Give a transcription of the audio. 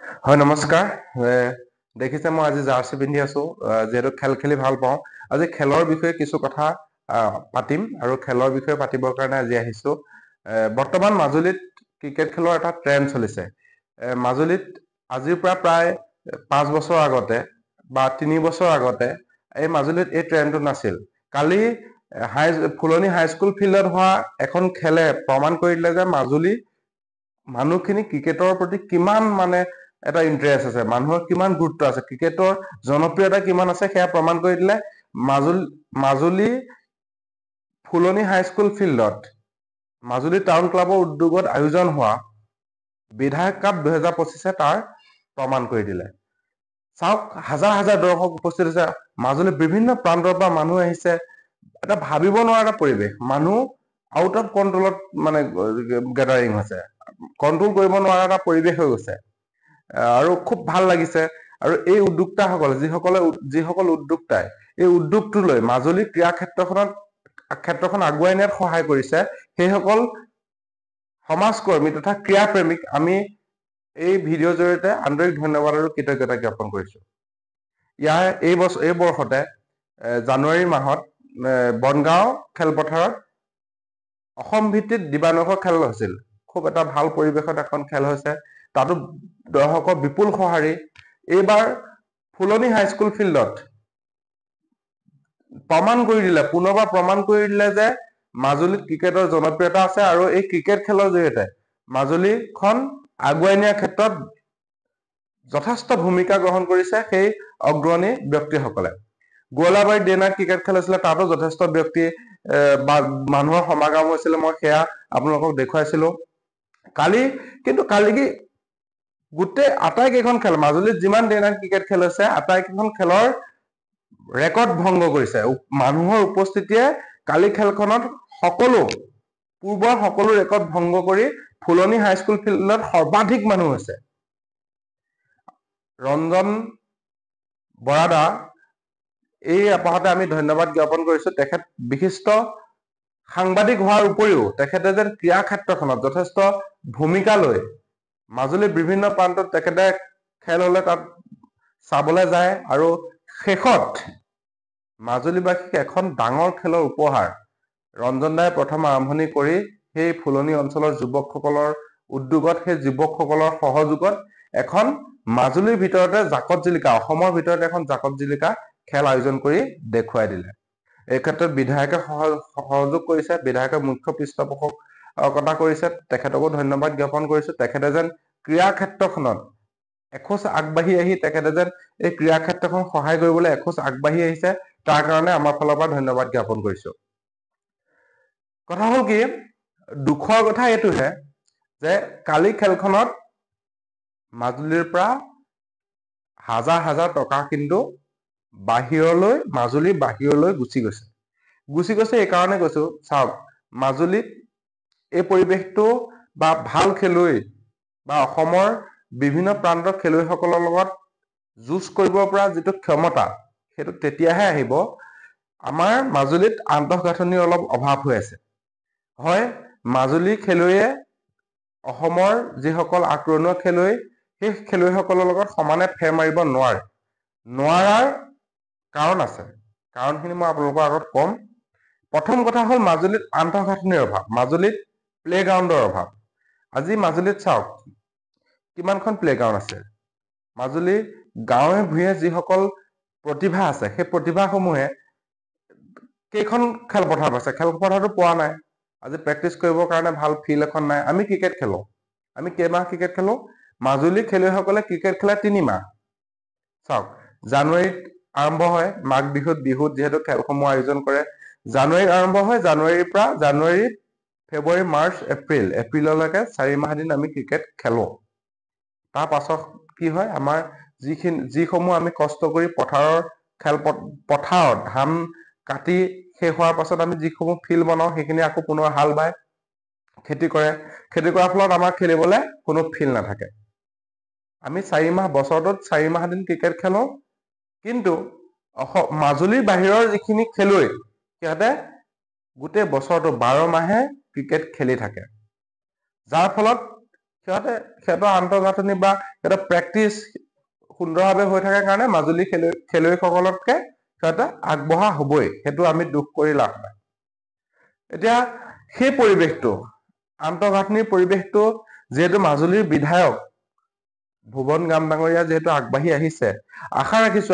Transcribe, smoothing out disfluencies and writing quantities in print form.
হয় নমস্কাৰ দেখিছে মই আজি জাৰ্চি পিন্ধি আছো যেহেতু খেল খেলি ভাল পাওঁ আজি খেলৰ বিষয়ে কিছু কথা পাতিম আৰু খেলৰ বিষয়ে পাতিবৰ কাৰণে আজি আহিছো বৰ্তমান মাজুলীত ক্ৰিকেট খেলৰ এটা ট্ৰেণ্ড চলিছে মাজুলীত আজিৰ পৰা প্ৰায় 5 বছৰ আগতে বা 3 বছৰ আগতে এই মাজুলীত এই ট্ৰেণ্ডটো নাছিল কালি ফুলনি হাইস্কুল ফিল্ডত হোৱা এখন খেলে প্ৰমাণ কৰি দিলে যে মাজুলী মানুহখিনি ক্ৰিকেটৰ প্ৰতি কিমান মানে এটা ইন্টাৰেষ্ট আছে মানুহৰ কিমান গুৰুত্ব আছে ক্ৰিকেটৰ জনপ্ৰিয়তা কিমান আছে সেয়া প্ৰমাণ কৰি দিলে মাজুলী ফুলনি হাইস্কুল ফিল্ডত মাজুলী টাউন ক্লাবৰ উদ্যোগত আয়োজন হোৱা বিধায়ক কাপ 2025 তাৰ প্ৰমাণ কৰি দিলে চাওক হাজাৰ হাজাৰ দৰ্শক উপস্থিত আছে মাজুলী বিভিন্ন প্ৰান্তৰ পৰা মানুহ আহিছে এটা ভাবিব নোৱাৰা এটা পৰিৱেশ মানুহ আউট অফ কন্ট্ৰলত মানে গেদাৰিং হৈছে কন্ট্ৰল কৰিব নোৱাৰা এটা পৰিৱেশ হৈ গৈছে আৰু খুব ভাল লাগিছে আৰু এই উদ্যোক্তাসকল যিসকল উদ্যোক্তাই এই উদ্যোগটো লৈ মাজুলী ক্ৰীড়া ক্ষেত্ৰখন আগুৱাই নিয়াত সহায় কৰিছে সেইসকল সমাজকৰ্মী তথা ক্ৰীড়া প্ৰেমিক আমি এই ভিডিঅ'ৰ জৰিয়তে আন্তৰিক ধন্যবাদ আৰু কৃতজ্ঞতা জ্ঞাপন কৰিছো এই বৰ্ষতে জানুৱাৰী মাহত বনগাঁও খেলপথাৰত অসম ভিত্তিত দিবানৈশ খেল হৈছিল খুব এটা ভাল পৰিৱেশত এখন খেল হৈছে তাতো দৰ্শকৰ বিপুল সঁহাৰি এইবাৰ ফুলনি হাইস্কুল ফিল্ডত পুনৰবাৰ প্ৰমাণ কৰি দিলে যে মাজুলীত ক্ৰিকেটৰ জনপ্ৰিয়তা আছে আৰু এই ক্ৰিকেট খেলৰ জৰিয়তে মাজুলীখন আগুৱাই নিয়াৰ ক্ষেত্ৰত যথেষ্ট ভূমিকা গ্ৰহণ কৰিছে সেই অগ্ৰণী ব্যক্তিসকলে গোৱালাবাৰীত ডে নাইট ক্ৰিকেট খেল হৈছিলে তাতো যথেষ্ট ব্যক্তি মানুহৰ সমাগম হৈছিলে মই সেয়া আপোনালোকক দেখুৱাইছিলো কালি কি গোটেই আটাইকেইখন খেল মাজুলীত যিমান ডে নাইট ক্ৰিকেট খেল হৈছে আটাইকেইখন খেলৰ ৰেকৰ্ড ভংগ কৰিছে মানুহৰ উপস্থিতিয়ে কালি খেলখনত পূৰ্বৰ সকলো ৰেকৰ্ড ভংগ কৰি ফুলনি হাইস্কুল ফিল্ডত সৰ্বাধিক মানুহ হৈছে ৰঞ্জন বৰাদা এই আপাহতে আমি ধন্যবাদ জ্ঞাপন কৰিছো তেখেত বিশিষ্ট সাংবাদিক হোৱাৰ উপৰিও তেখেতে যেন ক্ৰীড়া ক্ষেত্ৰখনত যথেষ্ট ভূমিকা লৈ মাজুলীৰ বিভিন্ন প্ৰান্তত তেখেতে খেল হলে তাত চাবলৈ যায় আৰু শেষত মাজুলীবাসীক এখন ডাঙৰ খেলৰ উপহাৰ ৰঞ্জন দাই প্ৰথম আৰম্ভণি কৰি সেই ফুলনি অঞ্চলৰ যুৱকসকলৰ উদ্যোগত সেই যুৱকসকলৰ সহযোগত এখন মাজুলীৰ ভিতৰতে অসমৰ ভিতৰতে এখন জাকত জিলিকা খেল আয়োজন কৰি দেখুৱাই দিলে এই ক্ষেত্ৰত বিধায়কে সহযোগ কৰিছে বিধায়কে মুখ্য পৃষ্ঠপোষকতা কৰিছে তেখেতকো ধন্যবাদ জ্ঞাপন কৰিছো তেখেতে যেন ক্ৰীড়া ক্ষেত্ৰখনত এখোজ আগবাঢ়ি আহি তেখেতে যেন এই ক্ৰীড়া ক্ষেত্ৰখন সহায় কৰিবলৈ এখোজ আগবাঢ়ি আহিছে তাৰ কাৰণে আমাৰ ফালৰ পৰা ধন্যবাদ জ্ঞাপন কৰিছো কথা হল কি দুখৰ কথা এইটোহে যে কালি খেলখনত মাজুলীৰ পৰা হাজাৰ হাজাৰ টকা কিন্তু মাজুলীৰ বাহিৰলৈ গুচি গৈছে এই কাৰণে কৈছো চাওক মাজুলীত এই পৰিৱেশটো বা ভাল খেলুৱৈ বা অসমৰ বিভিন্ন প্ৰান্তৰ খেলুৱৈসকলৰ লগত যুঁজ কৰিব পৰা যিটো ক্ষমতা সেইটো তেতিয়াহে আহিব আমাৰ মাজুলীত আন্তঃগাঁথনিৰ অলপ অভাৱ হৈ আছে হয় মাজুলী খেলুৱৈয়ে অসমৰ যিসকল আক্ৰমণীয় খেলুৱৈ সেই খেলুৱৈসকলৰ লগত সমানে ফেৰ মাৰিব নোৱাৰাৰ কাৰণ আছে কাৰণখিনি মই আপোনালোকৰ আগত কম প্ৰথম কথা হ'ল মাজুলীত আন্তঃগাঁথনিৰ অভাৱ মাজুলীত প্লেগ্ৰাউণ্ডৰ অভাৱ আজি মাজুলীত চাওক কিমানখন প্লেগ্ৰাউণ্ড আছে মাজুলী গাঁৱে ভূঞে যিসকল প্ৰতিভা আছে সেই প্ৰতিভাসমূহে কেইখন খেলপথাৰ আছে খেলপথাৰটো পোৱা নাই আজি প্ৰেক্টিচ কৰিবৰ কাৰণে ভাল ফিল্ড এখন নাই আমি ক্ৰিকেট খেলো আমি কেইমাহ ক্ৰিকেট খেলো মাজুলী খেলুৱৈসকলে ক্ৰিকেট খেলে 3 মাহ চাওক জানুৱাৰীত আৰম্ভ হয় মাঘ বিহুত যিহেতু খেলসমূহ আয়োজন কৰে জানুৱাৰীত আৰম্ভ হয় জানুৱাৰী ফেব্ৰুৱাৰী মাৰ্চ এপ্ৰিললৈকে 4 মাহ দিন আমি ক্ৰিকেট খেলো তাৰ পাছত কি হয় আমাৰ যিসমূহ আমি কষ্ট কৰি পথাৰত ধান কাটি শেষ হোৱাৰ পাছত আমি যিসমূহ ফিল্ড বনাও সেইখিনি আকৌ পুনৰ হাল বায় খেতি কৰাৰ ফলত আমাৰ খেলিবলৈ কোনো ফিল্ড নাথাকে আমি 4 মাহ বছৰটোত 4 মাহ দিন ক্ৰিকেট খেলো কিন্তু মাজুলীৰ বাহিৰৰ যিখিনি খেলুৱৈ সিহঁতে গোটেই বছৰটো 12 মাহে ক্ৰিকেট খেলি থাকে যাৰ ফলত সিহঁতৰ আন্তঃগাঁথনি বা সিহঁতৰ প্ৰেক্টিচ সুন্দৰভাৱে হৈ থাকে কাৰণে মাজুলী খেলুৱৈসকলতকে সিহঁতে আগবঢ়া হবই, সেইটো আমি দুখ কৰি লাভ নাই। এতিয়া সেই পৰিৱেশটো, আন্তঃগাঁথনিৰ পৰিৱেশটো যিহেতু মাজুলীৰ বিধায়ক ভুৱন গাম ডাঙৰীয়া যিহেতু আগবাঢ়ি আহিছে, আশা ৰাখিছো